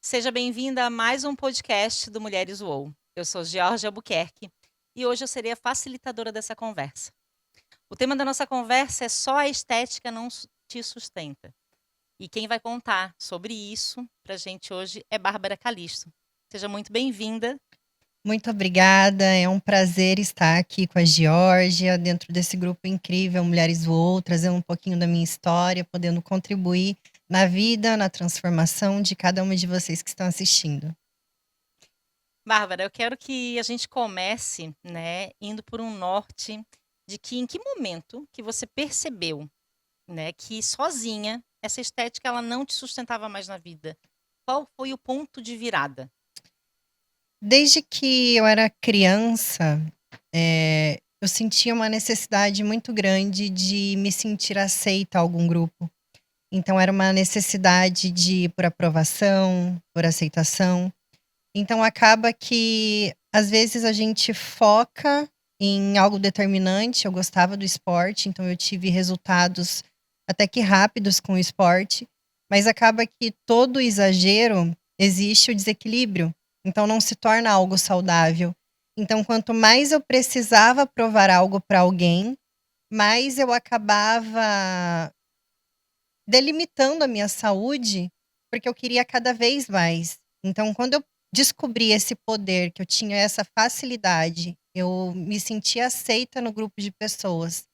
Seja bem-vinda a mais um podcast do Mulheres UOL. Eu sou Georgia Albuquerque e hoje eu serei a facilitadora dessa conversa. O tema da nossa conversa é Só a estética não te sustenta. E quem vai contar sobre isso pra gente hoje é Bárbara Calisto. Seja muito bem-vinda. Muito obrigada, é um prazer estar aqui com a Geórgia, dentro desse grupo incrível Mulheres Voou, trazendo um pouquinho da minha história, podendo contribuir na vida, na transformação de cada uma de vocês que estão assistindo. Bárbara, eu quero que a gente comece, indo por um norte de que em que momento que você percebeu, que sozinha essa estética ela não te sustentava mais na vida? Qual foi o ponto de virada? Desde que eu era criança, eu sentia uma necessidade muito grande de me sentir aceita a algum grupo. Então era uma necessidade por aprovação, por aceitação. Então acaba que, às vezes, a gente foca em algo determinante. Eu gostava do esporte, então eu tive resultados até que rápidos com o esporte, mas acaba que todo exagero existe o desequilíbrio, então não se torna algo saudável. Então, quanto mais eu precisava provar algo para alguém, mais eu acabava delimitando a minha saúde, porque eu queria cada vez mais. Então, quando eu descobri esse poder, que eu tinha essa facilidade, eu me sentia aceita no grupo de pessoas.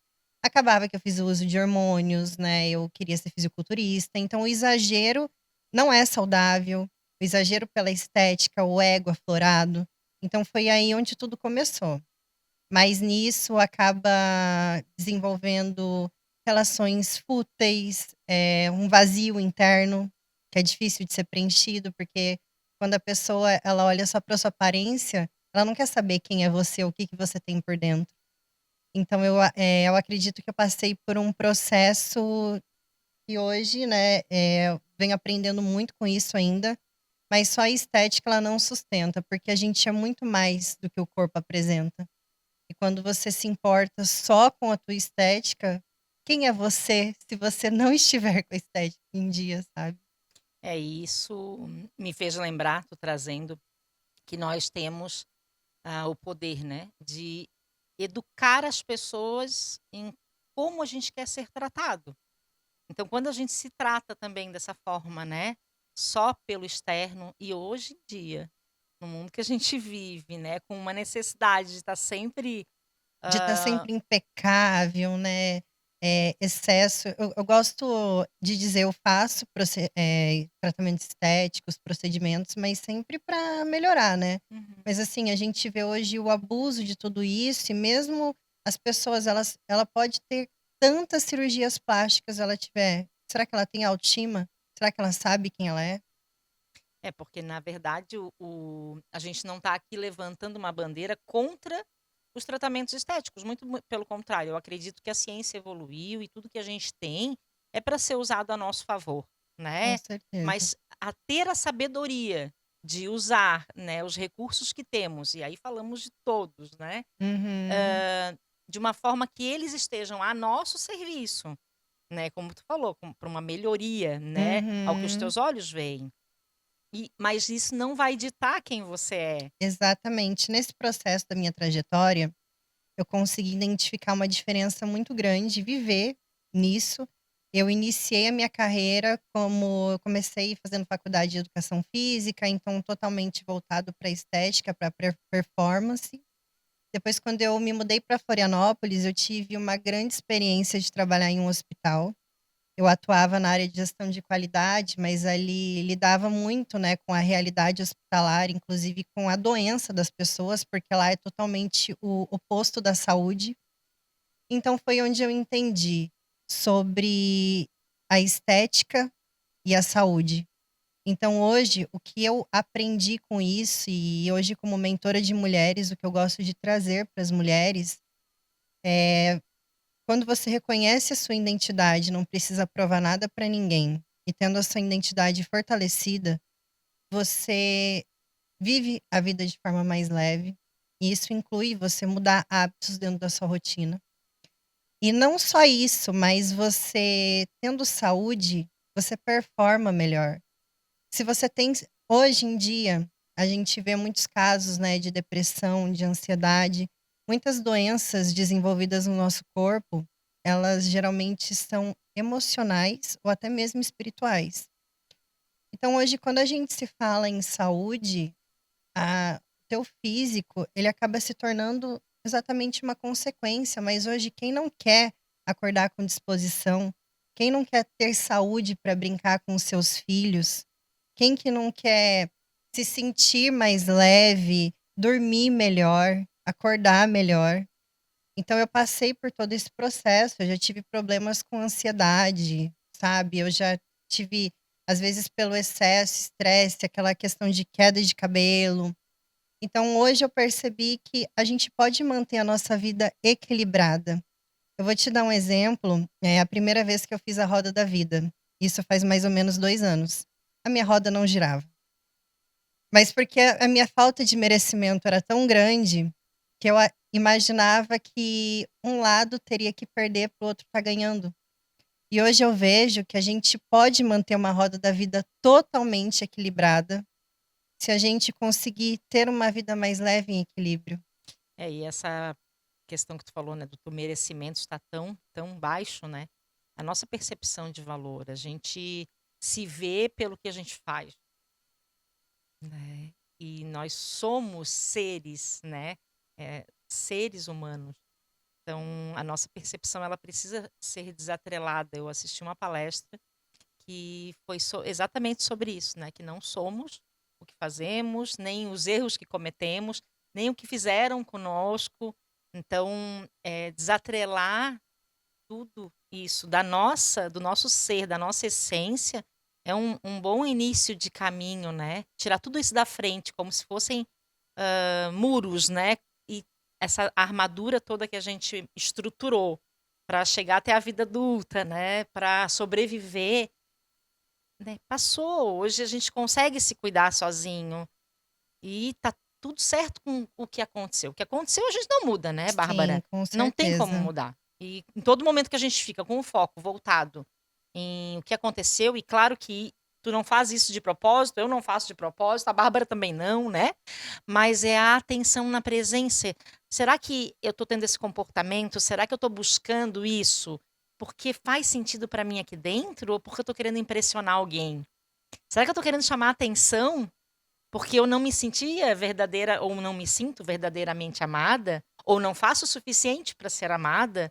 Acabava que eu fiz uso de hormônios, né? Eu queria ser fisiculturista. Então, o exagero não é saudável. O exagero pela estética, o ego aflorado. Então, foi aí onde tudo começou. Mas nisso acaba desenvolvendo relações fúteis, um vazio interno, que é difícil de ser preenchido, porque quando a pessoa ela olha só para sua aparência, ela não quer saber quem é você, o que que você tem por dentro. Então eu acredito que eu passei por um processo que hoje, né, venho aprendendo muito com isso ainda, mas só a estética ela não sustenta, porque a gente é muito mais do que o corpo apresenta. E quando você se importa só com a tua estética, quem é você se você não estiver com a estética em dia, sabe? É isso, me fez lembrar, tô trazendo, que nós temos, o poder, de educar as pessoas em como a gente quer ser tratado. Então, quando a gente se trata também dessa forma, só pelo externo e hoje em dia, no mundo que a gente vive, com uma necessidade de estar sempre, De estar hã sempre impecável, né, excesso eu gosto de dizer, eu faço tratamentos estéticos, procedimentos, mas sempre para melhorar, né. uhum. Mas, assim, a gente vê hoje o abuso de tudo isso e mesmo as pessoas ela pode ter tantas cirurgias plásticas ela tiver, será que ela tem autoestima? Será que ela sabe quem ela é? É, porque na verdade a gente não está aqui levantando uma bandeira contra os tratamentos estéticos, pelo contrário, eu acredito que a ciência evoluiu e tudo que a gente tem é para ser usado a nosso favor, Com né. certeza. Mas a ter a sabedoria de usar, os recursos que temos, e aí falamos de todos, Uhum, de uma forma que eles estejam a nosso serviço, como tu falou, para uma melhoria, ao que os uhum. teus olhos veem. Mas isso não vai ditar quem você é. Exatamente. Nesse processo da minha trajetória, eu consegui identificar uma diferença muito grande, viver nisso. Eu iniciei a minha carreira como eu comecei fazendo faculdade de educação física, então totalmente voltado para estética, para performance. Depois, quando eu me mudei para Florianópolis, eu tive uma grande experiência de trabalhar em um hospital. Eu atuava na área de gestão de qualidade, mas ali lidava muito, né, com a realidade hospitalar, inclusive com a doença das pessoas, porque lá é totalmente o oposto da saúde. Então foi onde eu entendi sobre a estética e a saúde. Então hoje, o que eu aprendi com isso e hoje como mentora de mulheres, o que eu gosto de trazer para as mulheres é quando você reconhece a sua identidade, não precisa provar nada para ninguém, e tendo a sua identidade fortalecida, você vive a vida de forma mais leve, e isso inclui você mudar hábitos dentro da sua rotina. E não só isso, mas você tendo saúde, você performa melhor. Se você tem Hoje em dia, a gente vê muitos casos, né, de depressão, de ansiedade, muitas doenças desenvolvidas no nosso corpo, elas geralmente são emocionais ou até mesmo espirituais. Então hoje quando a gente se fala em saúde, o teu físico, ele acaba se tornando exatamente uma consequência, mas hoje quem não quer acordar com disposição, quem não quer ter saúde para brincar com os seus filhos, quem que não quer se sentir mais leve, dormir melhor, acordar melhor? Então eu passei por todo esse processo, eu já tive problemas com ansiedade, sabe, eu já tive, às vezes pelo excesso, estresse, aquela questão de queda de cabelo. Então hoje eu percebi que a gente pode manter a nossa vida equilibrada. Eu vou te dar um exemplo, é a primeira vez que eu fiz a roda da vida, isso faz mais ou menos 2 anos. A minha roda não girava, mas porque a minha falta de merecimento era tão grande, que eu imaginava que um lado teria que perder para o outro estar ganhando. E hoje eu vejo que a gente pode manter uma roda da vida totalmente equilibrada, se a gente conseguir ter uma vida mais leve em equilíbrio. E essa questão que tu falou, né, do teu merecimento está tão baixo, né, a nossa percepção de valor, a gente se vê pelo que a gente faz, né, e nós somos seres, né, seres humanos. Então a nossa percepção ela precisa ser desatrelada. Eu assisti uma palestra que foi exatamente sobre isso, né, que não somos o que fazemos, nem os erros que cometemos, nem o que fizeram conosco. Então, desatrelar tudo isso do nosso ser, da nossa essência, é um bom início de caminho, né. Tirar tudo isso da frente como se fossem, muros, né, e essa armadura toda que a gente estruturou para chegar até a vida adulta, né, para sobreviver, né, passou. Hoje a gente consegue se cuidar sozinho e tá tudo certo com o que aconteceu. O que aconteceu a gente não muda, né, Sim, Bárbara? com Não tem como certeza. mudar. E em todo momento que a gente fica com o foco voltado em o que aconteceu, e claro que tu não faz isso de propósito, eu não faço de propósito, a Bárbara também não, né, mas é a atenção na presença. Será que eu tô tendo esse comportamento? Será que eu tô buscando isso porque faz sentido pra mim aqui dentro ou porque eu tô querendo impressionar alguém? Será que eu tô querendo chamar atenção porque eu não me sentia verdadeira ou não me sinto verdadeiramente amada, ou não faço o suficiente para ser amada?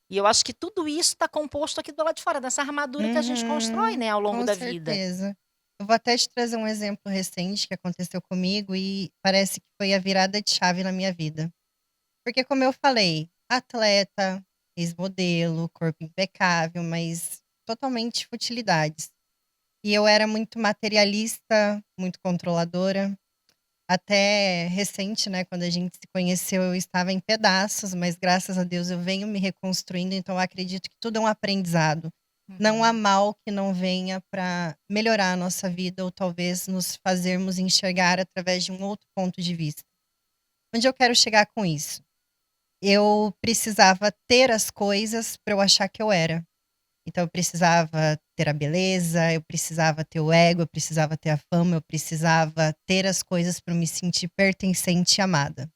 E eu acho que tudo isso está composto aqui do lado de fora, dessa armadura que a gente constrói, Uhum, né, ao longo com da vida. certeza. Eu vou até te trazer um exemplo recente que aconteceu comigo e parece que foi a virada de chave na minha vida. Porque como eu falei, atleta, ex-modelo, corpo impecável, mas totalmente futilidades. E eu era muito materialista, muito controladora. Até recente, né, quando a gente se conheceu, eu estava em pedaços, mas graças a Deus eu venho me reconstruindo, então eu acredito que tudo é um aprendizado. Não há Uhum. mal que não venha para melhorar a nossa vida ou talvez nos fazermos enxergar através de um outro ponto de vista. Onde eu quero chegar com isso? Eu precisava ter as coisas para eu achar que eu era. Então eu precisava ter a beleza, eu precisava ter o ego, eu precisava ter a fama, eu precisava ter as coisas para me sentir pertencente e amada.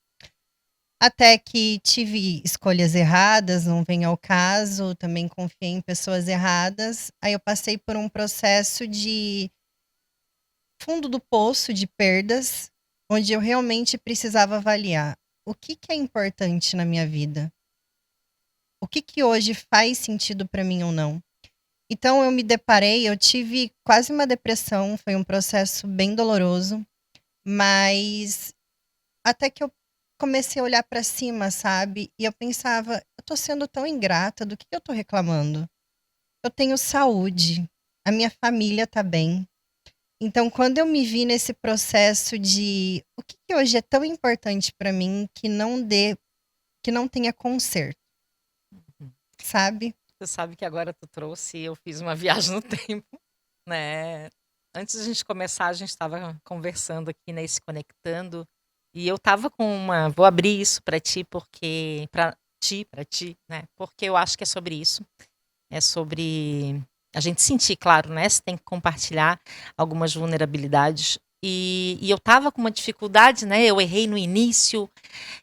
Até que tive escolhas erradas, não vem ao caso, também confiei em pessoas erradas. Aí eu passei por um processo de fundo do poço de perdas, onde eu realmente precisava avaliar o que que é importante na minha vida, o que que hoje faz sentido para mim ou não. Então eu tive quase uma depressão, foi um processo bem doloroso, mas até que eu comecei a olhar pra cima, sabe, e eu pensava: "Eu tô sendo tão ingrata, do que eu tô reclamando? Eu tenho saúde, a minha família tá bem". Então quando eu me vi nesse processo de o que que hoje é tão importante pra mim que não tenha conserto, Uhum. sabe? Você sabe que agora tu trouxe, eu fiz uma viagem no tempo, né. Antes da gente começar, a gente estava conversando aqui, né, e se conectando, e eu estava com uma vou abrir isso pra ti, porque pra ti, né, porque eu acho que é sobre isso. É sobre a gente sentir, claro, né, você tem que compartilhar algumas vulnerabilidades. e eu tava com uma dificuldade, né? Eu errei no início.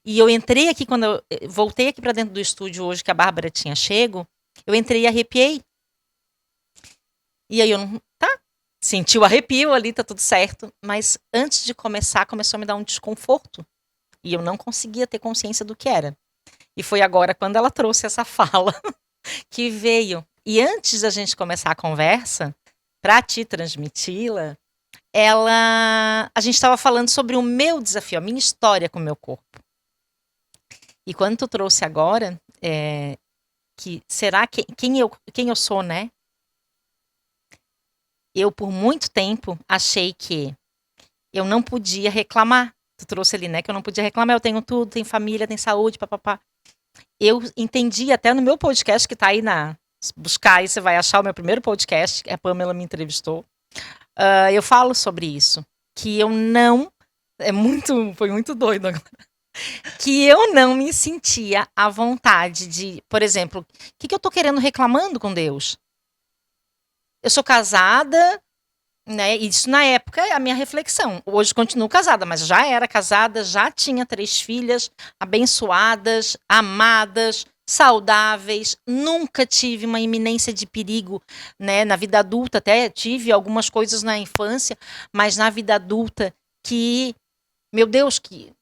E eu entrei aqui, quando eu voltei aqui para dentro do estúdio hoje, que a Bárbara tinha chego, eu entrei e arrepiei. E aí eu não. Tá. Senti o arrepio ali, tá tudo certo. Mas antes de começar, começou a me dar um desconforto. E eu não conseguia ter consciência do que era. E foi agora, quando ela trouxe essa fala, que veio. E antes da gente começar a conversa, para te transmiti-la, a gente estava falando sobre o meu desafio, a minha história com o meu corpo. E quando tu trouxe agora, que será quem eu sou, né? Eu, por muito tempo, achei que eu não podia reclamar. Tu trouxe ali, né? Que eu não podia reclamar. Eu tenho tudo, tenho família, tenho saúde, papapá. Eu entendi até no meu podcast, que tá aí buscar aí, você vai achar o meu primeiro podcast, a Pamela me entrevistou. Eu falo sobre isso. Que eu não. Foi muito doido agora. Que eu não me sentia à vontade de, por exemplo, o que eu tô querendo reclamando com Deus? Eu sou casada, né? Isso na época é a minha reflexão. Hoje continuo casada, mas já era casada, já tinha 3 filhas, abençoadas, amadas, saudáveis. Nunca tive uma iminência de perigo, né? Na vida adulta até tive algumas coisas na infância, mas na vida adulta que, meu Deus, que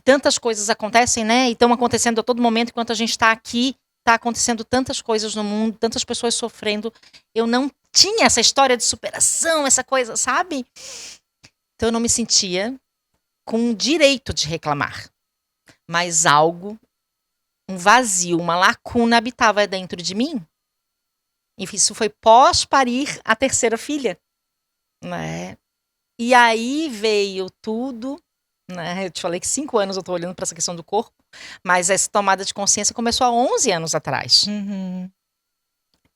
tantas coisas acontecem, né? E estão acontecendo a todo momento enquanto a gente está aqui. Está acontecendo tantas coisas no mundo, tantas pessoas sofrendo. Eu não tinha essa história de superação, essa coisa, sabe? Então eu não me sentia com o direito de reclamar. Mas algo, um vazio, uma lacuna habitava dentro de mim. E isso foi pós-parir a 3ª filha, né? E aí veio tudo, né? Eu te falei que 5 anos eu tô olhando para essa questão do corpo, mas essa tomada de consciência começou há 11 anos atrás. Uhum.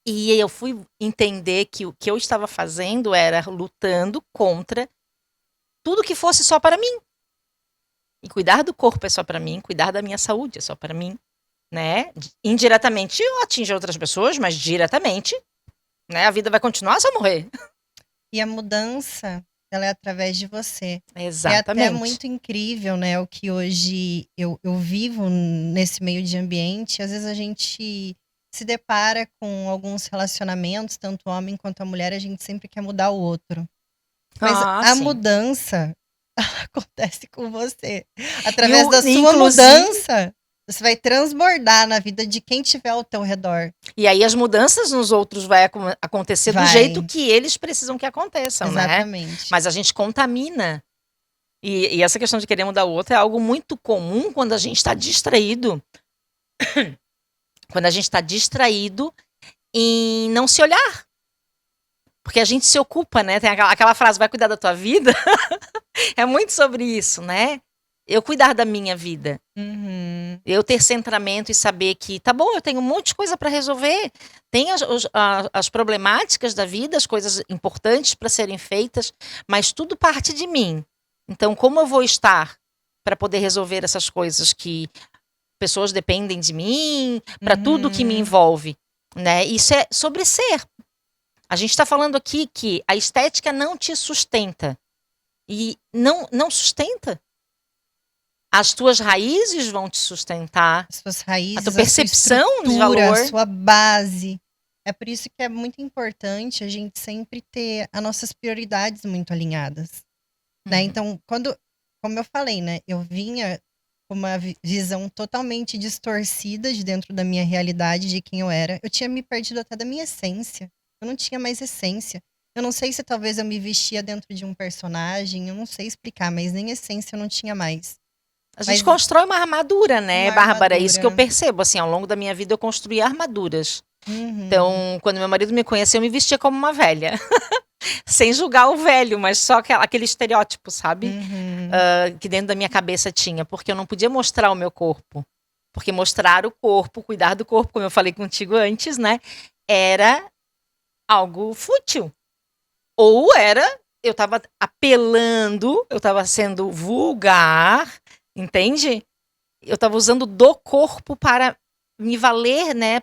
E eu fui entender que o que eu estava fazendo era lutando contra tudo que fosse só para mim. E cuidar do corpo é só para mim, cuidar da minha saúde é só para mim, né? Indiretamente eu atinjo outras pessoas, mas diretamente, né? A vida vai continuar se eu morrer. E a mudança, ela é através de você. Exatamente. É até muito incrível, né? O que hoje eu vivo nesse meio de ambiente. Às vezes a gente se depara com alguns relacionamentos, tanto o homem quanto a mulher, a gente sempre quer mudar o outro. Mas a sim. mudança acontece com você. Através da sua inclusive, mudança, você vai transbordar na vida de quem tiver ao teu redor. E aí as mudanças nos outros vai acontecer do jeito que eles precisam que aconteçam, Exatamente. né? Mas a gente contamina. E essa questão de querer mudar o outro é algo muito comum quando a gente está distraído. Quando a gente está distraído em não se olhar. Porque a gente se ocupa, né? Tem aquela frase, vai cuidar da tua vida. É muito sobre isso, né? Eu cuidar da minha vida. Uhum. Eu ter centramento e saber que, tá bom, eu tenho um monte de coisa para resolver. Tem as problemáticas da vida, as coisas importantes para serem feitas, mas tudo parte de mim. Então, como eu vou estar para poder resolver essas coisas que pessoas dependem de mim, para tudo que me envolve, né? Isso é sobre ser. A gente está falando aqui que a estética não te sustenta. E não sustenta. As tuas raízes vão te sustentar. As suas raízes, a tua percepção a sua de valor. A sua base. É por isso que é muito importante a gente sempre ter as nossas prioridades muito alinhadas. Né? Então, como eu falei, né? Eu vinha com uma visão totalmente distorcida de dentro da minha realidade, de quem eu era. Eu tinha me perdido até da minha essência. Eu não tinha mais essência. Eu não sei se talvez eu me vestia dentro de um personagem, eu não sei explicar, mas nem essência eu não tinha mais. A gente constrói uma armadura, né, uma Bárbara? É armadura. isso que eu percebo. Assim, ao longo da minha vida eu construí armaduras. Uhum. Então, quando meu marido me conheceu, eu me vestia como uma velha. Sem julgar o velho, mas só aquele estereótipo, sabe? Uhum. Que dentro da minha cabeça tinha. Porque eu não podia mostrar o meu corpo. Porque mostrar o corpo, cuidar do corpo, como eu falei contigo antes, né? Era algo fútil. Ou eu tava apelando, eu tava sendo vulgar, entende? Eu tava usando do corpo para me valer, né?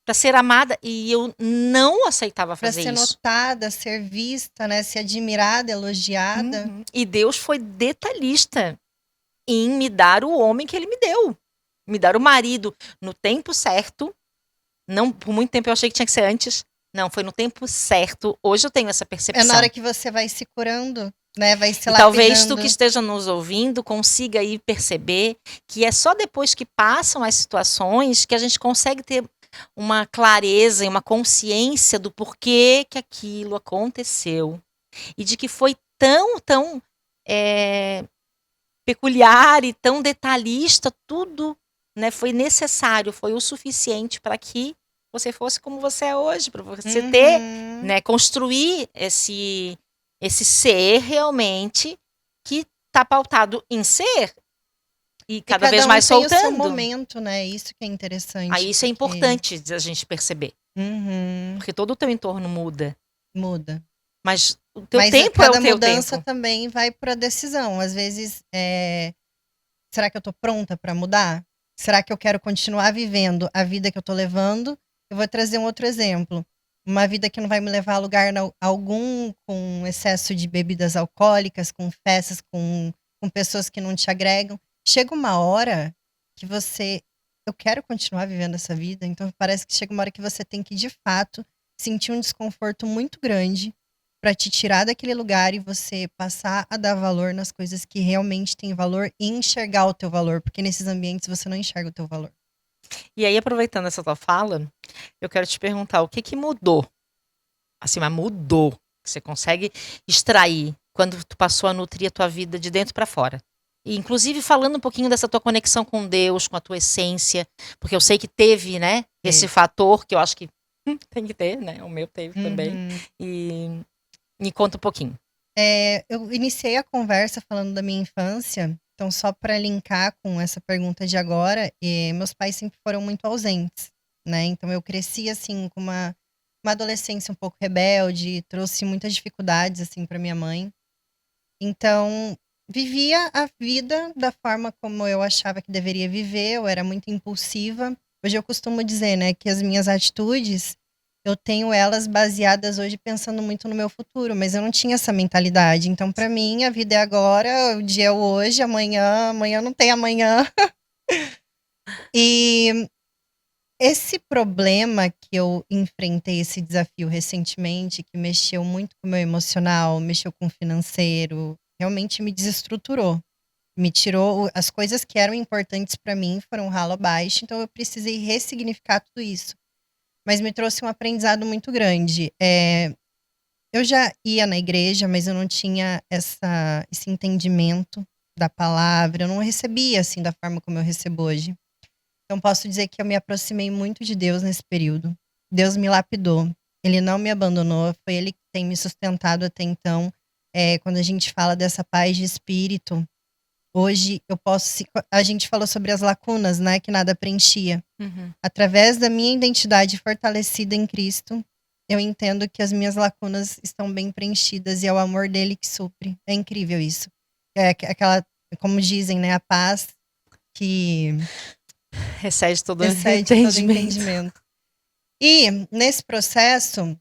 para ser amada, e eu não aceitava Pra fazer ser isso. notada, ser vista, né? Ser admirada, elogiada. Uhum. E Deus foi detalhista em me dar o homem que ele me deu. Me dar o marido no tempo certo. Não, por muito tempo eu achei que tinha que ser antes. Não, foi no tempo certo. Hoje eu tenho essa É na hora percepção. que você vai se curando, né? Vai se E talvez tu que lapidando. esteja nos ouvindo consiga aí perceber que é só depois que passam as situações que a gente consegue ter uma clareza e uma consciência do porquê que aquilo aconteceu. E de que foi tão peculiar e tão detalhista, tudo, né, foi necessário, foi o suficiente para que você fosse como você é hoje, para você ter, Uhum. né, construir esse ser realmente que está pautado em ser e E cada vez cada um mais tem o seu soltando. momento, né? Isso que é Aí interessante, isso é porque importante a gente perceber, uhum, porque todo o teu entorno muda, muda. mas o teu Mas tempo é o cada teu mudança tempo. também vai pra decisão. Às vezes, será que eu tô pronta pra mudar? Será que eu quero continuar vivendo a vida que eu tô levando? Eu vou trazer um outro exemplo. Uma vida que não vai me levar a lugar algum, com excesso de bebidas alcoólicas, com festas, com pessoas que não te agregam. Chega uma hora que eu quero continuar vivendo essa vida, então parece que chega uma hora que você tem que, de fato, sentir um desconforto muito grande para te tirar daquele lugar e você passar a dar valor nas coisas que realmente têm valor e enxergar o teu valor, porque nesses ambientes você não enxerga o teu valor. E aí, aproveitando essa tua fala, eu quero te perguntar o que que mudou? Assim, mas mudou. Você consegue extrair quando tu passou a nutrir a tua vida de dentro para fora. E, inclusive, falando um pouquinho dessa tua conexão com Deus, com a tua essência, porque eu sei que teve, né, esse Teve. fator que eu acho que tem que ter, né? O meu teve também. Uhum. E me conta um pouquinho. Eu iniciei a conversa falando da minha infância, então só para linkar com essa pergunta de agora, meus pais sempre foram muito ausentes, né? Então eu cresci assim com uma adolescência um pouco rebelde, trouxe muitas dificuldades assim para minha mãe. Então, vivia a vida da forma como eu achava que deveria viver, eu era muito impulsiva. Hoje eu costumo dizer, né, que as minhas atitudes, eu tenho elas baseadas hoje pensando muito no meu futuro, mas eu não tinha essa mentalidade. Então, para mim, a vida é agora, o dia é o hoje, amanhã não tem amanhã. E esse problema que eu enfrentei, esse desafio recentemente, que mexeu muito com o meu emocional, mexeu com o financeiro, realmente me desestruturou. Me tirou as coisas que eram importantes para mim foram ralo abaixo, então eu precisei ressignificar tudo isso. Mas me trouxe um aprendizado muito grande. Eu já ia na igreja, mas eu não tinha esse entendimento da palavra, eu não recebia assim da forma como eu recebo hoje. Então posso dizer que eu me aproximei muito de Deus nesse período. Deus me lapidou. Ele não me abandonou, foi ele que tem me sustentado até então. Quando a gente fala dessa paz de espírito, hoje eu posso. A gente falou sobre as lacunas, né? Que nada preenchia. Uhum. Através da minha identidade fortalecida em Cristo, eu entendo que as minhas lacunas estão bem preenchidas e é o amor dele que supre. É incrível isso. É aquela, como dizem, né? A paz que Excede todo excede todo entendimento. entendimento. E nesse processo,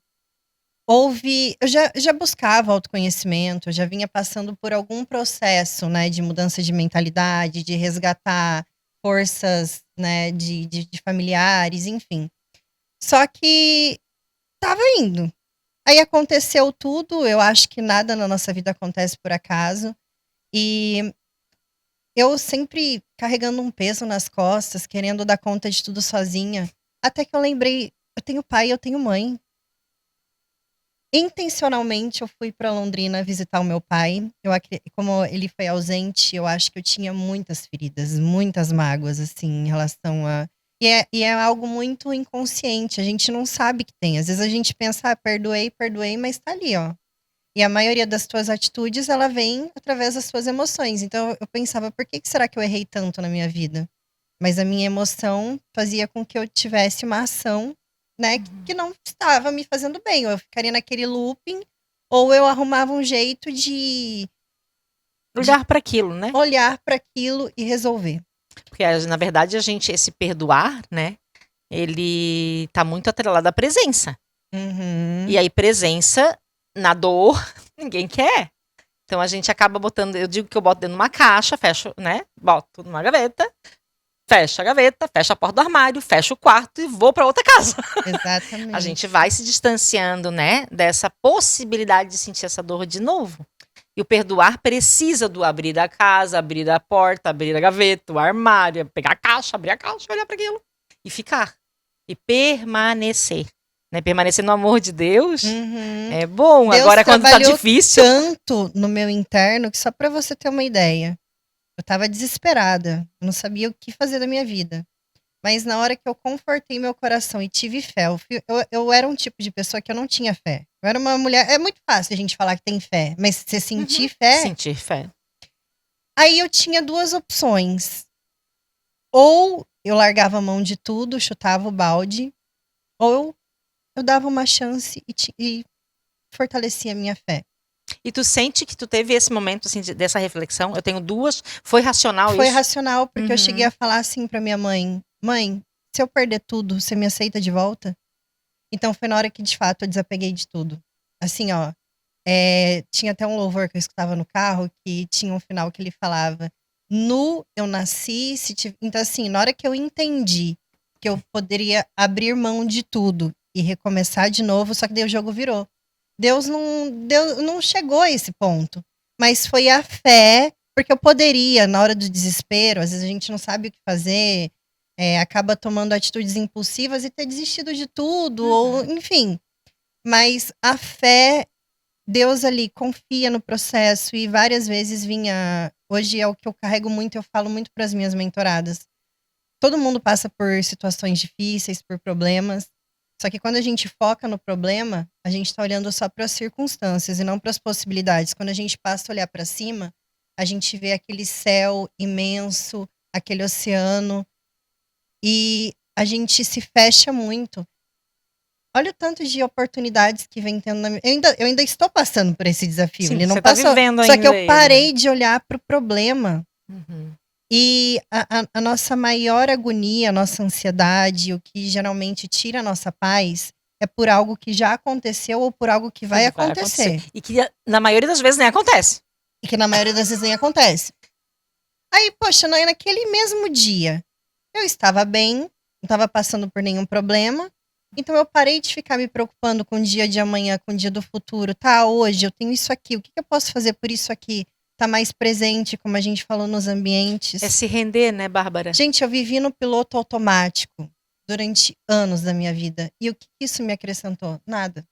eu já buscava autoconhecimento, eu já vinha passando por algum processo, né, de mudança de mentalidade, de resgatar forças, né, de familiares, enfim. Só que estava indo. Aí aconteceu tudo, eu acho que nada na nossa vida acontece por acaso. E eu sempre carregando um peso nas costas, querendo dar conta de tudo sozinha. Até que eu lembrei, eu tenho pai, eu tenho mãe. Intencionalmente eu fui para Londrina visitar o meu pai. Como ele foi ausente, eu acho que eu tinha muitas feridas, muitas mágoas, assim, em relação a. E é algo muito inconsciente, a gente não sabe que tem. Às vezes a gente pensa, perdoei, perdoei, mas tá ali, ó. E a maioria das tuas atitudes, ela vem através das tuas emoções. Então eu pensava, por que será que eu errei tanto na minha vida? Mas a minha emoção fazia com que eu tivesse uma ação, né, que não estava me fazendo bem. Ou eu ficaria naquele looping, ou eu arrumava um jeito de Olhar para aquilo, né? olhar para aquilo e resolver. Porque, na verdade, esse perdoar, né? ele tá muito atrelado à presença. Uhum. E aí, presença na dor, ninguém quer. Então a gente acaba botando, eu digo que eu boto dentro de uma caixa, fecho, né? Boto numa gaveta, fecho a gaveta, fecho a porta do armário, fecho o quarto e vou para outra casa. A gente Exatamente. vai se distanciando, né, dessa possibilidade de sentir essa dor de novo. E o perdoar precisa do abrir a casa, abrir a porta, abrir a gaveta, o armário, pegar a caixa, abrir a caixa, olhar para aquilo e ficar. E permanecer. Né? Permanecer no amor de Deus Uhum. é bom. Deus Agora, quando tá trabalhou difícil. tanto no meu interno que, só para você ter uma ideia, eu tava desesperada. Eu não sabia o que fazer da minha vida. Mas na hora que eu confortei meu coração e tive fé, eu era um tipo de pessoa que eu não tinha fé. Eu era uma mulher. É muito fácil a gente falar que tem fé, mas você sentir fé. Sentir fé. Aí eu tinha duas opções. Ou eu largava a mão de tudo, chutava o balde, ou eu dava uma chance e fortalecia a minha fé. E tu sente que tu teve esse momento assim, dessa reflexão? Eu tenho duas. Foi racional Foi isso? racional, porque eu cheguei a falar assim pra minha mãe: Mãe, se eu perder tudo, você me aceita de volta? Então foi na hora que de fato eu desapeguei de tudo. Assim, ó, tinha até um louvor que eu escutava no carro que tinha um final que ele falava: Nu eu nasci, então assim, na hora que eu entendi que eu poderia abrir mão de tudo e recomeçar de novo, só que daí o jogo virou. Deus não chegou a esse ponto, mas foi a fé, porque eu poderia, na hora do desespero, às vezes a gente não sabe o que fazer, acaba tomando atitudes impulsivas e ter desistido de tudo, ou enfim. Mas a fé, Deus ali confia no processo e várias vezes vinha. Hoje é o que eu carrego muito, eu falo muito para as minhas mentoradas. Todo mundo passa por situações difíceis, por problemas. Só que quando a gente foca no problema, a gente está olhando só para as circunstâncias e não para as possibilidades. Quando a gente passa a olhar para cima, a gente vê aquele céu imenso, aquele oceano, e a gente se fecha muito. Olha o tanto de oportunidades que vem tendo na minha. Eu ainda estou passando por esse desafio. Sim, Ele não você tá passou. vivendo Só que ainda eu ele, parei de olhar para o problema. Uhum. E a nossa maior agonia, a nossa ansiedade, o que geralmente tira a nossa paz, é por algo que já aconteceu ou por algo que vai acontecer. E que na maioria das vezes nem acontece. E que na maioria das vezes nem acontece. Aí, poxa, naquele mesmo dia, eu estava bem, não estava passando por nenhum problema. Então eu parei de ficar me preocupando com o dia de amanhã, com o dia do futuro. Tá, hoje eu tenho isso aqui, o que eu posso fazer por isso aqui? Tá mais presente, como a gente falou, nos ambientes. É se render, né, Bárbara? Gente, eu vivi no piloto automático durante anos da minha vida. E o que isso me acrescentou? Nada.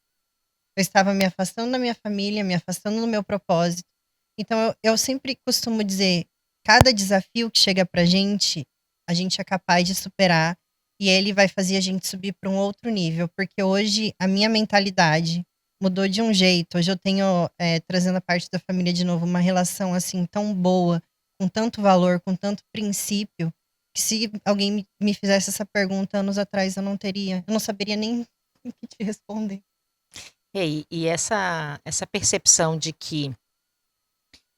Eu estava me afastando da minha família, me afastando do meu propósito. Então eu sempre costumo dizer, cada desafio que chega pra gente, a gente é capaz de superar e ele vai fazer a gente subir para um outro nível, porque hoje a minha mentalidade mudou de um jeito. Hoje eu tenho, trazendo a parte da família de novo, uma relação assim tão boa, com tanto valor, com tanto princípio, que se alguém me fizesse essa pergunta anos atrás, eu não saberia nem o que te responder. E essa percepção de que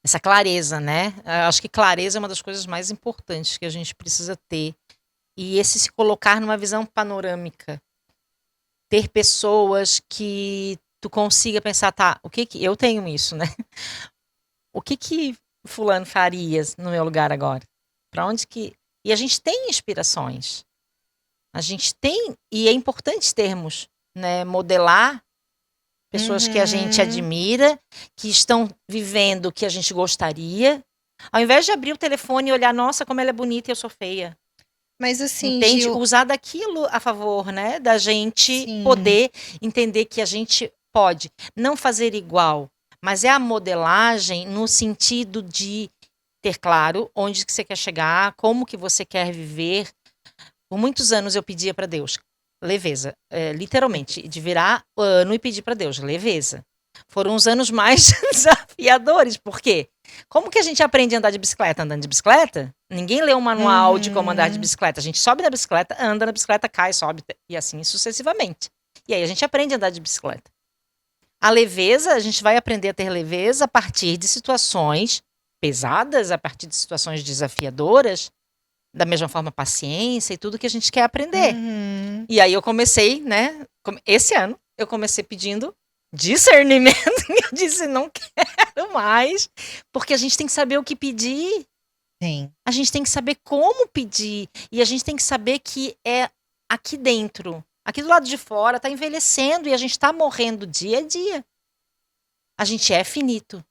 essa clareza, né? Eu acho que clareza é uma das coisas mais importantes que a gente precisa ter. E esse se colocar numa visão panorâmica. Ter pessoas que tu consiga pensar, tá, o que eu tenho isso, né? O que fulano faria no meu lugar agora? Para onde que... E a gente tem inspirações. A gente tem, e é importante termos, né, modelar pessoas que a gente admira, que estão vivendo o que a gente gostaria, ao invés de abrir o telefone e olhar, nossa, como ela é bonita e eu sou feia. Mas assim, Entende? Gil, Usar daquilo a favor, né? Da gente sim. poder entender que a gente pode não fazer igual, mas é a modelagem no sentido de ter claro onde que você quer chegar, como que você quer viver. Por muitos anos eu pedia para Deus leveza, literalmente, de virar ano e pedir para Deus leveza. Foram os anos mais desafiadores, por quê? Como que a gente aprende a andar de bicicleta? Andando de bicicleta? Ninguém lê um manual de como andar de bicicleta. A gente sobe na bicicleta, anda na bicicleta, cai, sobe, e assim sucessivamente. E aí a gente aprende a andar de bicicleta. A leveza, a gente vai aprender a ter leveza a partir de situações pesadas, a partir de situações desafiadoras, Da mesma forma, paciência e tudo que a gente quer aprender. Uhum. E aí eu comecei, né? Esse ano, eu comecei pedindo discernimento. E eu disse, não quero mais. Porque a gente tem que saber o que pedir. Tem. A gente tem que saber como pedir. E a gente tem que saber que é aqui dentro. Aqui do lado de fora tá envelhecendo e a gente tá morrendo dia a dia. A gente é finito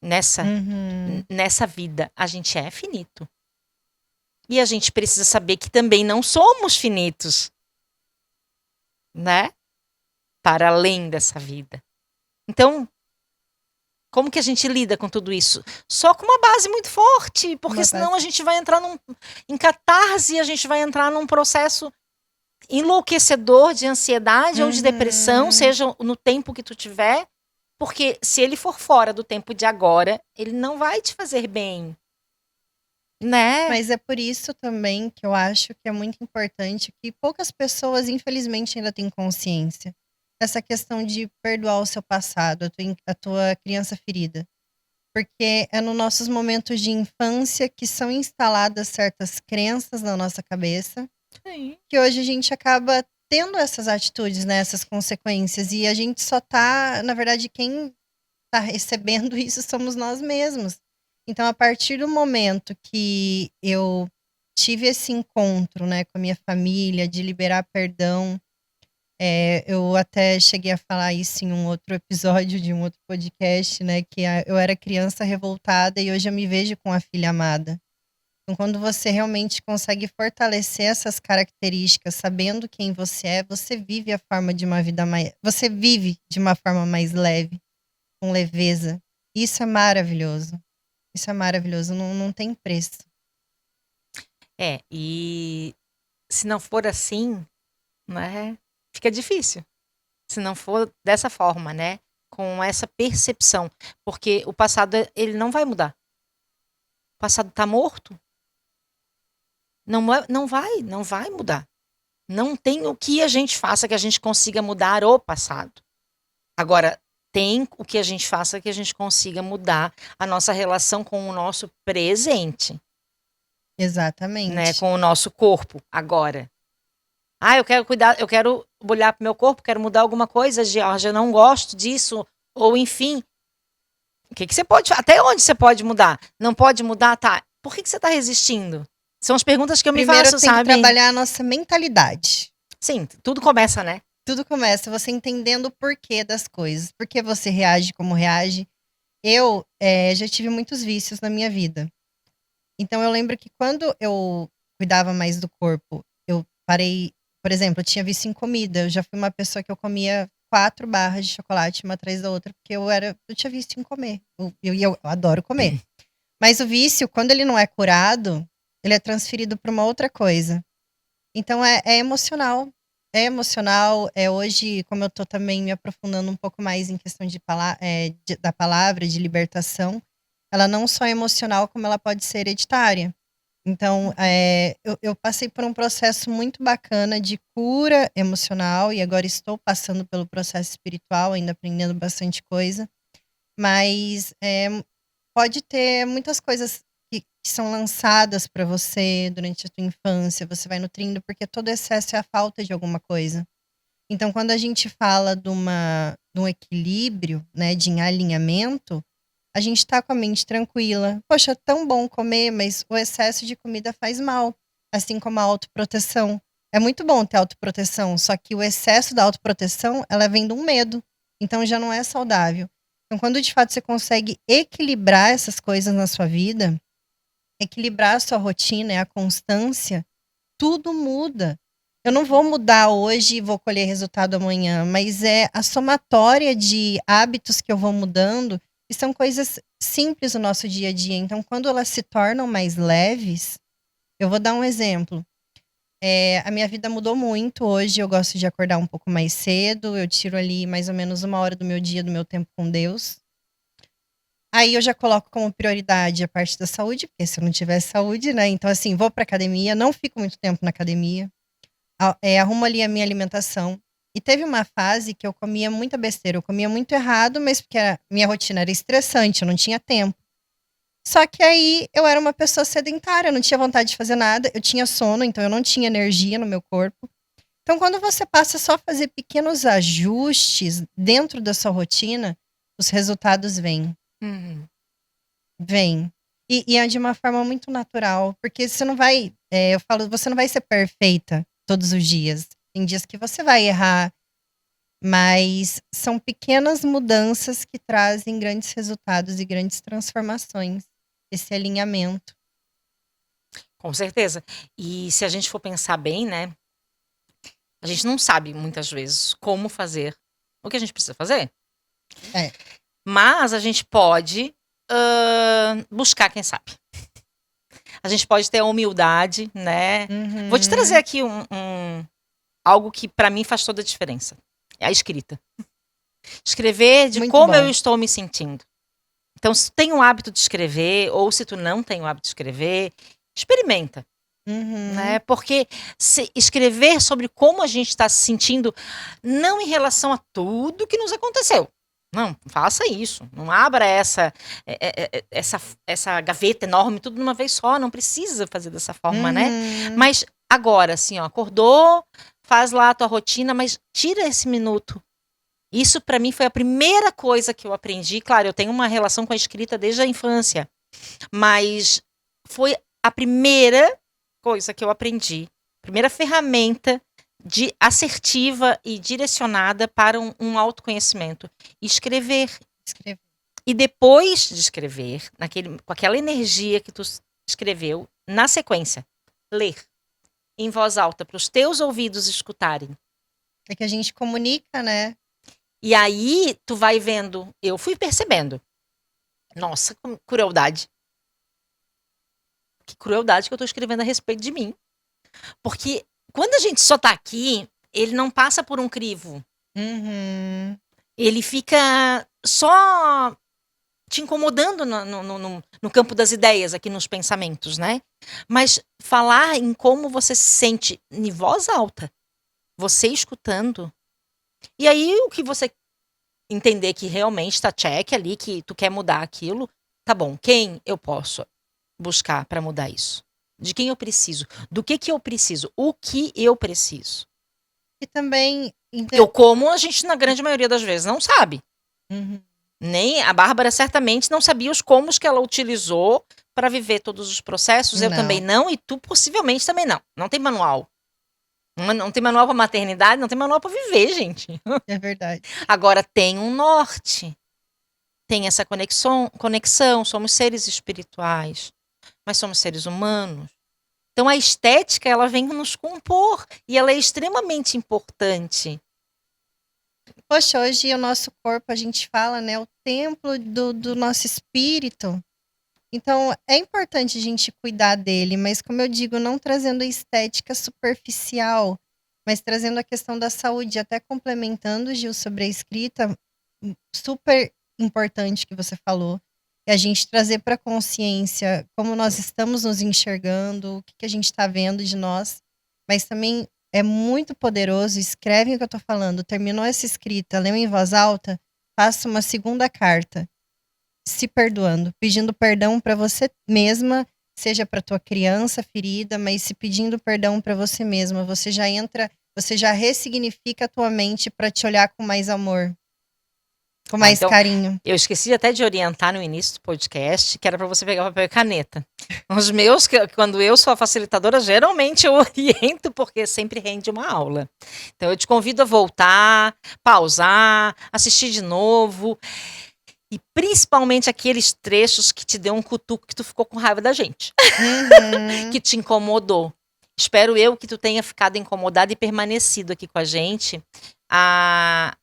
Uhum. nessa vida. A gente é finito. E a gente precisa saber que também não somos finitos, né? Para além dessa vida. Então, como que a gente lida com tudo isso? Só com uma base muito forte, porque Uma senão base. a gente vai entrar em catarse, a gente vai entrar num processo enlouquecedor de ansiedade ou de depressão, Uhum. seja no tempo que tu tiver, porque se ele for fora do tempo de agora, ele não vai te fazer bem, né? Mas é por isso também que eu acho que é muito importante que poucas pessoas, infelizmente, ainda têm consciência. Essa questão de perdoar o seu passado, a tua criança ferida. Porque é nos nossos momentos de infância que são instaladas certas crenças na nossa cabeça, Sim. que hoje a gente acaba tendo essas atitudes, né, essas consequências. E a gente só tá, na verdade, quem tá recebendo isso somos nós mesmos. Então, a partir do momento que eu tive esse encontro, né, com a minha família, de liberar perdão, eu até cheguei a falar isso em um outro episódio de um outro podcast, né, que eu era criança revoltada e hoje eu me vejo com a filha amada. Então, quando você realmente consegue fortalecer essas características, sabendo quem você vive a forma de uma vida mais, você vive de uma forma mais leve, com leveza. Isso é maravilhoso. Isso é maravilhoso, não tem preço. E se não for assim, né, fica difícil. Se não for dessa forma, né, com essa percepção, porque o passado ele não vai mudar. O passado tá morto. Não vai mudar. Não tem o que a gente faça que a gente consiga mudar o passado. Agora, tem o que a gente faça que a gente consiga mudar a nossa relação com o nosso presente, né, Exatamente. com o nosso corpo agora. Eu quero cuidar, eu quero olhar para o meu corpo, quero mudar alguma coisa, Georgia, eu não gosto disso, ou enfim. O que você pode, até onde você pode mudar? Não pode mudar, tá? Por que você está resistindo? São as perguntas que eu me Primeiro faço, tem que sabe? trabalhar a nossa mentalidade. Sim, tudo começa, né? Tudo começa você entendendo o porquê das coisas. Por que você reage como reage. Eu já tive muitos vícios na minha vida. Então eu lembro que quando eu cuidava mais do corpo, eu parei, por exemplo, eu tinha vício em comida. Eu já fui uma pessoa que eu comia 4 barras de chocolate uma atrás da outra, porque eu tinha vício em comer. Eu adoro comer. Mas o vício, quando ele não é curado, ele é transferido para uma outra coisa. Então é emocional. É emocional. Hoje, como eu tô também me aprofundando um pouco mais em questão da palavra, de libertação, ela não só é emocional, como ela pode ser hereditária. Então, eu passei por um processo muito bacana de cura emocional e agora estou passando pelo processo espiritual, ainda aprendendo bastante coisa. Mas pode ter muitas coisas que são lançadas para você durante a tua infância, você vai nutrindo, porque todo excesso é a falta de alguma coisa. Então, quando a gente fala de um equilíbrio, né, de alinhamento, a gente tá com a mente tranquila. Poxa, é tão bom comer, mas o excesso de comida faz mal, assim como a autoproteção. É muito bom ter autoproteção, só que o excesso da autoproteção, ela vem de um medo. Então já não é saudável. Então, quando de fato você consegue equilibrar essas coisas na sua vida, equilibrar a sua rotina e a constância, tudo muda. Eu não vou mudar hoje e vou colher resultado amanhã, mas é a somatória de hábitos que eu vou mudando, e são coisas simples no nosso dia a dia. Então, quando elas se tornam mais leves, eu vou dar um exemplo. A minha vida mudou muito. Hoje eu gosto de acordar um pouco mais cedo, eu tiro ali mais ou menos 1 hora do meu dia, do meu tempo com Deus. Aí eu já coloco como prioridade a parte da saúde, porque se eu não tiver saúde, né? Então, assim, vou pra academia, não fico muito tempo na academia, arrumo ali a minha alimentação. E teve uma fase que eu comia muita besteira, eu comia muito errado, mas porque minha rotina era estressante, eu não tinha tempo. Só que aí eu era uma pessoa sedentária, eu não tinha vontade de fazer nada, eu tinha sono, então eu não tinha energia no meu corpo. Então, quando você passa só a fazer pequenos ajustes dentro da sua rotina, os resultados vêm. Uhum. Vêm. E é de uma forma muito natural, porque você não vai, eu falo, você não vai ser perfeita todos os dias. Tem dias que você vai errar, mas são pequenas mudanças que trazem grandes resultados e grandes transformações. Esse alinhamento. Com certeza. E se a gente for pensar bem, né, a gente não sabe muitas vezes como fazer o que a gente precisa fazer. É. Mas a gente pode buscar quem sabe. A gente pode ter a humildade, né? Vou te trazer Uhum. aqui algo que para mim faz toda a diferença. É a escrita. Escrever de Muito como eu bom. estou me sentindo. Então, se tu tem o hábito de escrever, ou se tu não tem o hábito de escrever, experimenta. Né? Uhum. Porque escrever sobre como a gente está se sentindo, não em relação a tudo que nos aconteceu. Não, faça isso. Não abra essa gaveta enorme tudo de uma vez só. Não precisa fazer dessa forma, né? Uhum. Mas agora, assim, ó, acordou, faz lá a tua rotina, mas tira esse minuto. Isso para mim foi a primeira coisa que eu aprendi. Claro, eu tenho uma relação com a escrita desde a infância, mas foi a primeira coisa que eu aprendi, primeira ferramenta de assertiva e direcionada para um autoconhecimento. Escrever. Escrever. E depois de escrever, com aquela energia que tu escreveu, na sequência, ler em voz alta para os teus ouvidos escutarem. É que a gente comunica, né? E aí tu vai vendo, eu fui percebendo. Nossa, crueldade. Que crueldade que eu tô escrevendo a respeito de mim. Porque quando a gente só tá aqui, ele não passa por um crivo. Uhum. Ele fica só te incomodando no campo das ideias, aqui nos pensamentos, né? Mas falar em como você se sente em voz alta, você escutando. E aí o que você entender que realmente tá check ali, que tu quer mudar aquilo, tá bom. Quem eu posso buscar para mudar isso? De quem eu preciso? Do que eu preciso? O que eu preciso? E também. Eu como a gente, na grande maioria das vezes, não sabe. Uhum. Nem a Bárbara certamente não sabia os comos que ela utilizou para viver todos os processos. Eu também Não. não, e tu possivelmente também não. Não tem manual. Não tem manual para maternidade, não tem manual para viver, gente. É verdade. Agora tem um norte. Tem essa conexão, somos seres espirituais, mas somos seres humanos. Então a estética, ela vem nos compor e ela é extremamente importante. Poxa, hoje o nosso corpo, a gente fala, né? O templo do nosso espírito. Então, é importante a gente cuidar dele, mas como eu digo, não trazendo a estética superficial, mas trazendo a questão da saúde, até complementando, Gil, sobre a escrita, super importante que você falou, é a gente trazer para a consciência como nós estamos nos enxergando, o que, que a gente está vendo de nós, mas também é muito poderoso, escreve o que eu estou falando, terminou essa escrita, leu em voz alta, faça uma segunda carta se perdoando, pedindo perdão para você mesma, seja para tua criança ferida, mas se pedindo perdão para você mesma, você já entra, você já ressignifica a tua mente para te olhar com mais amor, com mais Então, carinho. eu esqueci até de orientar no início do podcast, que era para você pegar papel e caneta. Os meus, quando eu sou a facilitadora, geralmente eu oriento, porque sempre rende uma aula. Então, eu te convido a voltar, pausar, assistir de novo. E principalmente aqueles trechos que te deu um cutuco que tu ficou com raiva da gente. Uhum. Que te incomodou. Espero eu que tu tenha ficado incomodado e permanecido aqui com a gente.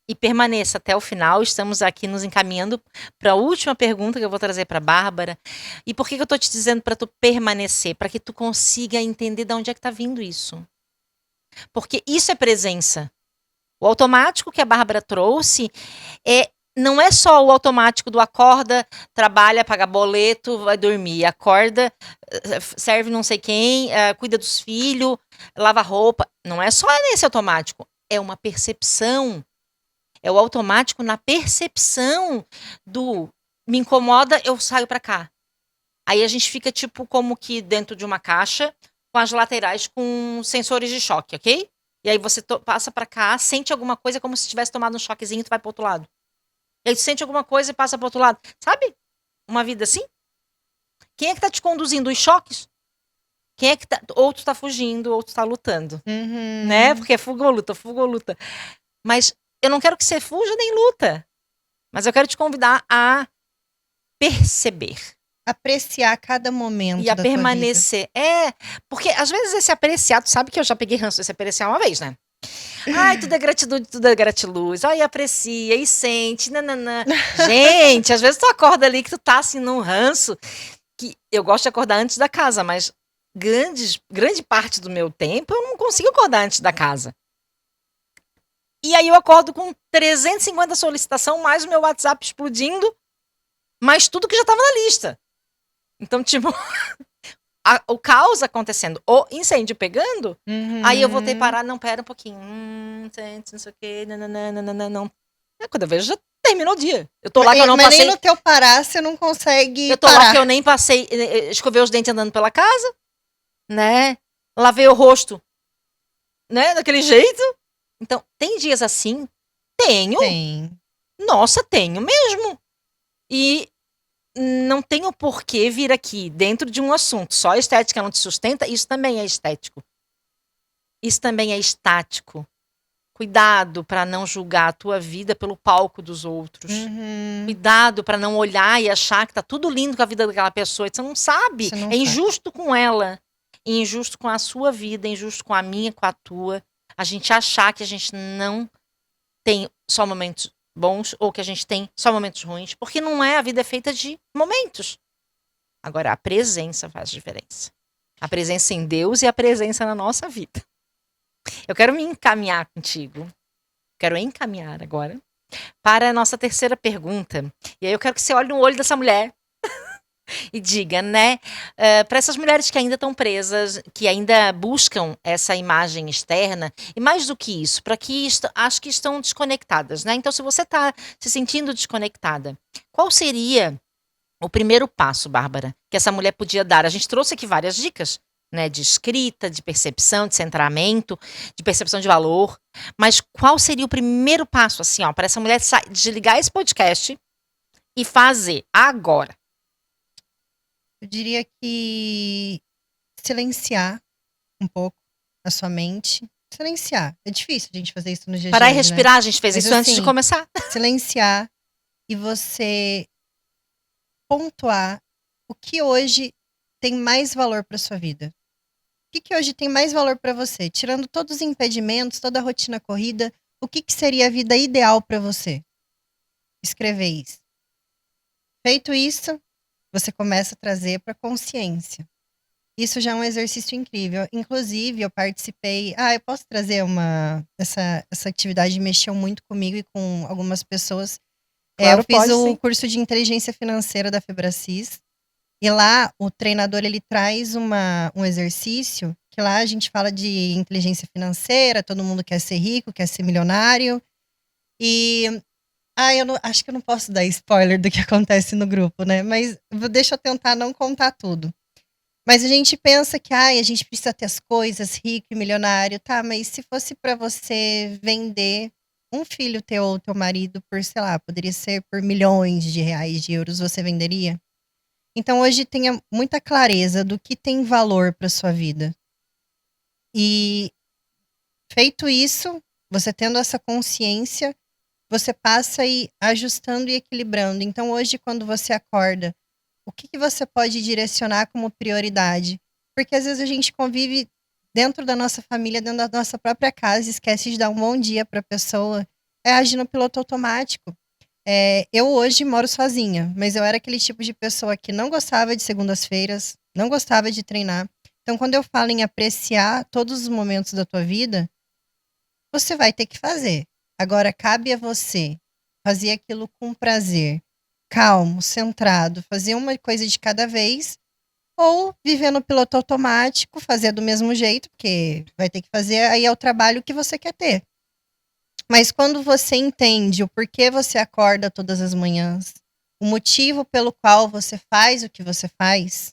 E permaneça até o final. Estamos aqui nos encaminhando para a última pergunta que eu vou trazer para a Bárbara. E por que eu estou te dizendo para tu permanecer? Para que tu consiga entender de onde é que está vindo isso. Porque isso é presença. O automático que a Bárbara trouxe não é só o automático do acorda, trabalha, paga boleto, vai dormir, acorda, serve não sei quem, cuida dos filhos, lava roupa. Não é só nesse automático, é uma percepção. É o automático na percepção do me incomoda, eu saio para cá. Aí a gente fica tipo como que dentro de uma caixa com as laterais com sensores de choque, ok? E aí você passa pra cá, sente alguma coisa como se tivesse tomado um choquezinho, tu vai pro outro lado. E aí tu sente alguma coisa e passa pro outro lado. Sabe? Uma vida assim? Quem é que tá te conduzindo os choques? Quem é que tá. Ou tu tá fugindo, ou tu tá lutando. Né? Uhum. Porque é fuga ou luta, fuga ou luta. Mas eu não quero que você fuja nem luta. Mas eu quero te convidar a perceber. Apreciar cada E momento a da tua vida. permanecer. Porque às vezes esse apreciar, tu sabe que eu já peguei ranço desse apreciar uma vez, né? Ai, tudo é gratitude, tudo é gratiluz. Ai, aprecia e sente. Nananã. Gente, às vezes tu acorda ali que tu tá assim num ranço. Que eu gosto de acordar antes da casa, mas grande parte do meu tempo eu não consigo acordar antes da casa. E aí eu acordo com 350 solicitação, mais o meu WhatsApp explodindo, mais tudo que já tava na lista. Então, tipo, o caos acontecendo, o incêndio pegando, aí eu vou ter que parar, não, pera um pouquinho. Gente, não sei o quê, não. Quando eu vejo, já terminou o dia. Eu tô lá que eu não Mas passei. nem no teu parar você não consegue Eu tô parar. lá que eu nem passei, escovei os dentes andando pela casa, né? Lavei o rosto, né? Daquele jeito. Então, tem dias assim? Tenho. Tem. Nossa, tenho mesmo. E não tenho por que vir aqui dentro de um assunto. Só a estética não te sustenta, isso também é estético. Isso também é estático. Cuidado para não julgar a tua vida pelo palco dos outros. Uhum. Cuidado para não olhar e achar que tá tudo lindo com a vida daquela pessoa. Você não sabe. Você não É sabe. injusto com ela. É injusto com a sua vida, é injusto com a minha, com a tua. A gente achar que a gente não tem só momentos bons ou que a gente tem só momentos ruins, porque não é, a vida é feita de momentos. Agora, a presença faz diferença. A presença em Deus e a presença na nossa vida. Eu quero me encaminhar contigo. Quero encaminhar agora para a nossa terceira pergunta. E aí eu quero que você olhe no olho dessa mulher e diga, né, para essas mulheres que ainda estão presas, que ainda buscam essa imagem externa, e mais do que isso, para que acho que estão desconectadas, né? Então, se você está se sentindo desconectada, qual seria o primeiro passo, Bárbara, que essa mulher podia dar? A gente trouxe aqui várias dicas, né, de escrita, de percepção, de centramento, de percepção de valor, mas qual seria o primeiro passo, assim, ó, para essa mulher desligar esse podcast e fazer agora? Eu diria que silenciar um pouco a sua mente. Silenciar. É difícil a gente fazer isso no dia de Parar e hoje, né? respirar, a gente fez Mas isso antes de assim, começar. silenciar e você pontuar o que hoje tem mais valor para sua vida. O que hoje tem mais valor para você? Tirando todos os impedimentos, toda a rotina corrida, o que seria a vida ideal para você? Escrever isso. Feito isso, você começa a trazer para consciência. Isso já é um exercício incrível. Inclusive, eu participei. Eu posso trazer essa atividade mexeu muito comigo e com algumas pessoas. Claro, Eu fiz pode, o sim. curso de inteligência financeira da Febracis. E lá, o treinador, ele traz um exercício, que lá a gente fala de inteligência financeira, todo mundo quer ser rico, quer ser milionário. E, acho que eu não posso dar spoiler do que acontece no grupo, né? Mas deixa eu tentar não contar tudo. Mas a gente pensa que, a gente precisa ter as coisas, rico e milionário, tá? Mas se fosse para você vender um filho teu ou teu marido por, sei lá, poderia ser por milhões de reais, de euros, você venderia? Então hoje tenha muita clareza do que tem valor para sua vida. E feito isso, você tendo essa consciência, você passa a ir ajustando e equilibrando. Então hoje, quando você acorda, o que você pode direcionar como prioridade? Porque às vezes a gente convive dentro da nossa família, dentro da nossa própria casa, esquece de dar um bom dia para a pessoa, agir no piloto automático. Eu hoje moro sozinha, mas eu era aquele tipo de pessoa que não gostava de segundas-feiras, não gostava de treinar. Então, quando eu falo em apreciar todos os momentos da tua vida, você vai ter que fazer. Agora, cabe a você fazer aquilo com prazer, calmo, centrado, fazer uma coisa de cada vez, ou viver no piloto automático, fazer do mesmo jeito, porque vai ter que fazer, aí é o trabalho que você quer ter. Mas quando você entende o porquê você acorda todas as manhãs, o motivo pelo qual você faz o que você faz,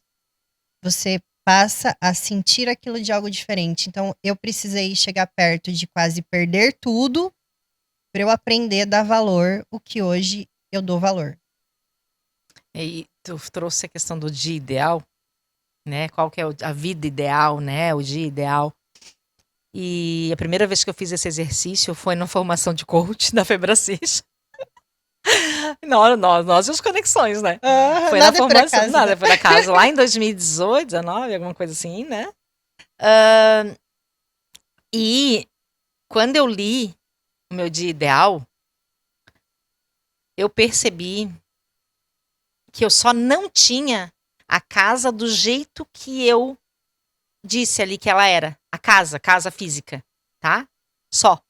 você passa a sentir aquilo de algo diferente. Então, eu precisei chegar perto de quase perder tudo para eu aprender a dar valor, o que hoje eu dou valor. E tu trouxe a questão do dia ideal, né? Qual que é a vida ideal, né? O dia ideal. E a primeira vez que eu fiz esse exercício foi na formação de coach da Febracis. Nós e as conexões, né? Foi na Nada por formação, acaso, nada né? por acaso, lá em 2018, 19, alguma coisa assim, né? E quando eu li o meu dia ideal, eu percebi que eu só não tinha a casa do jeito que eu disse ali que ela era. A casa física, tá? Só.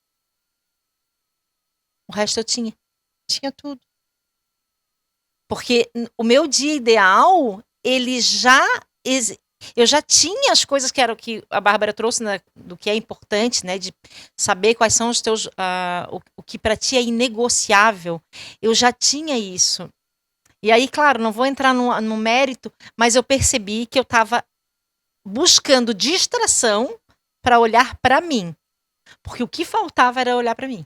O resto eu tinha. Tinha tudo. Porque o meu dia ideal, ele já. Eu já tinha as coisas que era o que a Bárbara trouxe, né, do que é importante, né? De saber quais são os teus. O que para ti é inegociável. Eu já tinha isso. E aí, claro, não vou entrar no mérito, mas eu percebi que eu estava buscando distração para olhar para mim. Porque o que faltava era olhar para mim.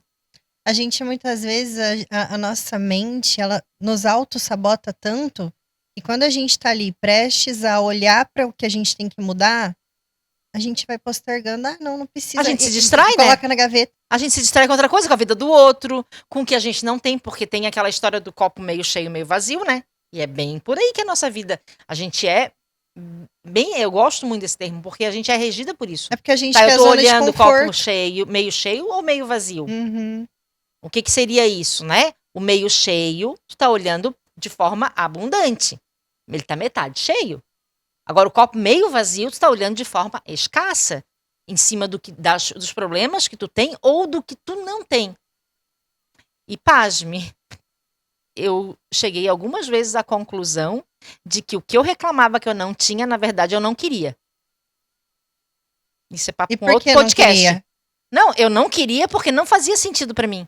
A gente, muitas vezes, a nossa mente, ela nos auto-sabota tanto, que quando a gente tá ali prestes a olhar para o que a gente tem que mudar, a gente vai postergando. Ah, não precisa. A gente se E distrai, né? coloca na gaveta. A gente se distrai com outra coisa, com a vida do outro, com o que a gente não tem, porque tem aquela história do copo meio cheio, meio vazio, né? E é bem por aí que é a nossa vida. A gente é bem. Eu gosto muito desse termo, porque a gente é regida por isso. É porque a gente Tá, quer eu tô zona de olhando o copo conforto. meio cheio ou meio vazio? Uhum. O que seria isso, né? O meio cheio, tu tá olhando de forma abundante. Ele tá metade cheio. Agora, o copo meio vazio, tu tá olhando de forma escassa, em cima dos problemas que tu tem ou do que tu não tem. E pasme, eu cheguei algumas vezes à conclusão de que o que eu reclamava que eu não tinha, na verdade, eu não queria. Isso é papo E com por outro que não podcast. queria? Não, eu não queria porque não fazia sentido para mim.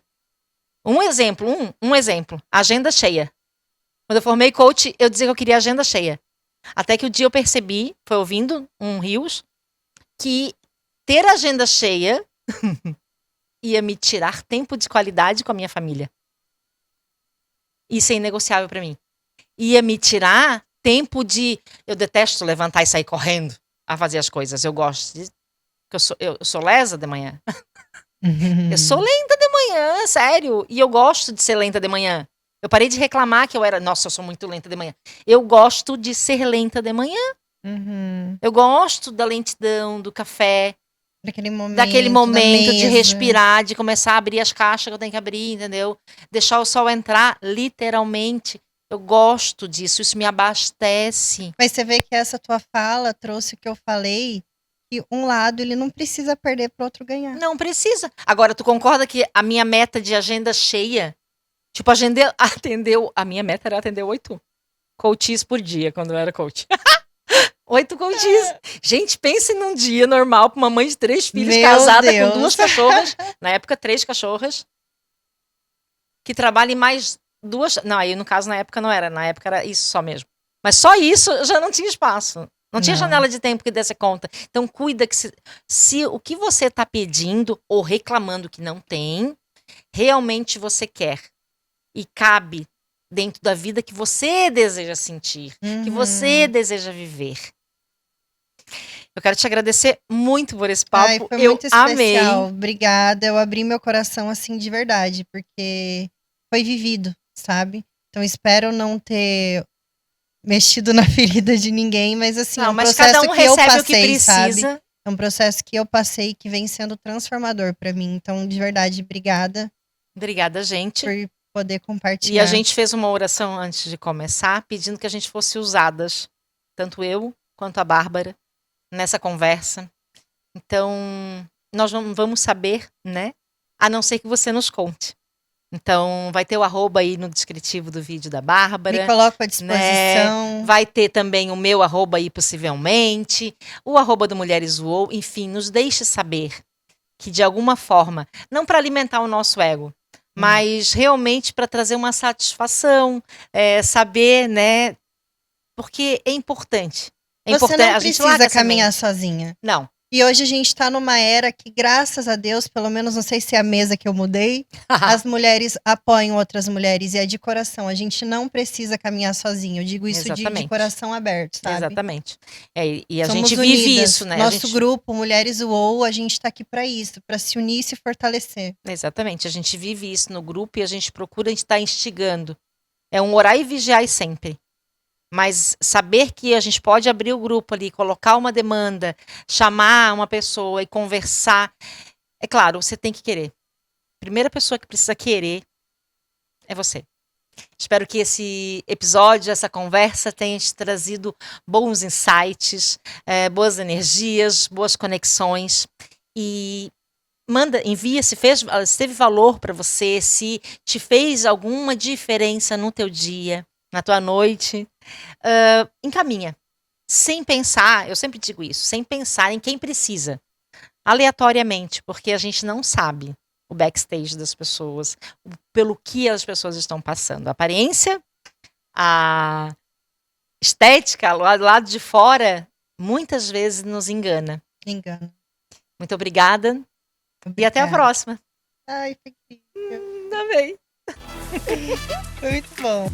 Um exemplo, agenda cheia. Quando eu formei coach, eu dizia que eu queria agenda cheia. Até que o dia eu percebi, foi ouvindo um Rios, que ter agenda cheia ia me tirar tempo de qualidade com a minha família. Isso é inegociável para mim. Ia me tirar tempo de... Eu detesto levantar e sair correndo a fazer as coisas. Eu gosto de... Eu sou lesa de manhã. Eu sou lenta de manhã, sério. E eu gosto de ser lenta de manhã. Eu parei de reclamar que eu era... Nossa, eu sou muito lenta de manhã. Eu gosto de ser lenta de manhã. Uhum. Eu gosto da lentidão, do café. Da Daquele momento de mesa. respirar, de começar a abrir as caixas que eu tenho que abrir, entendeu? Deixar o sol entrar, literalmente. Eu gosto disso, isso me abastece. Mas você vê que essa tua fala trouxe o que eu falei, que um lado ele não precisa perder para o outro ganhar. Não precisa. Agora, tu concorda que a minha meta de agenda cheia, tipo, a minha meta era atender 8 coaches por dia, quando eu era coach. 8 coaches. Gente, pense num dia normal para uma mãe de 3 filhos, Meu casada Deus. com 2 cachorras, na época 3 cachorras, que trabalha em mais 2... Não, aí no caso na época não era, na época era isso só mesmo. Mas só isso eu já não tinha espaço. Não tinha janela de tempo que desse conta. Então cuida que se o que você está pedindo ou reclamando que não tem, realmente você quer e cabe dentro da vida que você deseja sentir, que você deseja viver. Eu quero te agradecer muito por esse papo. Ai, foi eu muito especial. amei. Obrigada. Eu abri meu coração assim de verdade, porque foi vivido, sabe? Então espero não ter mexido na ferida de ninguém, mas assim, é um mas processo cada um que eu recebe o que passei, sabe? precisa. É um processo que eu passei que vem sendo transformador pra mim. Então, de verdade, obrigada Obrigada, gente. por poder compartilhar. E a gente fez uma oração antes de começar, pedindo que a gente fosse usadas, tanto eu quanto a Bárbara, nessa conversa. Então, nós não vamos saber, né? A não ser que você nos conte. Então, vai ter o @ aí no descritivo do vídeo da Bárbara. Me coloco à disposição. Né? Vai ter também o meu @ aí, possivelmente. O @ do Mulheres UOL. Enfim, nos deixe saber que, de alguma forma, não para alimentar o nosso ego, mas realmente para trazer uma satisfação, saber, né? Porque é importante. É Você importante. não A gente larga precisa a caminhar semente. sozinha. Não. E hoje a gente tá numa era que, graças a Deus, pelo menos não sei se é a mesa que eu mudei, as mulheres apoiam outras mulheres e é de coração. A gente não precisa caminhar sozinho. Eu digo isso de Exatamente. coração aberto, sabe? Exatamente. E a Somos gente vive unidas. isso, né? Nosso grupo, Mulheres UOL, a gente tá aqui pra isso, pra se unir e se fortalecer. Exatamente. A gente vive isso no grupo e a gente procura estar instigando. É um orar e vigiar sempre. Mas saber que a gente pode abrir o grupo ali, colocar uma demanda, chamar uma pessoa e conversar. É claro, você tem que querer. A primeira pessoa que precisa querer é você. Espero que esse episódio, essa conversa tenha te trazido bons insights, boas energias, boas conexões. E envia se teve valor para você, se te fez alguma diferença no teu dia, na tua noite. Encaminha. Sem pensar, eu sempre digo isso, sem pensar em quem precisa. Aleatoriamente, porque a gente não sabe o backstage das pessoas, pelo que as pessoas estão passando. A aparência, a estética, lá do lado de fora, muitas vezes nos engana. Engana. Muito obrigada. E até a próxima. Ai, foi incrível. Também. Muito bom.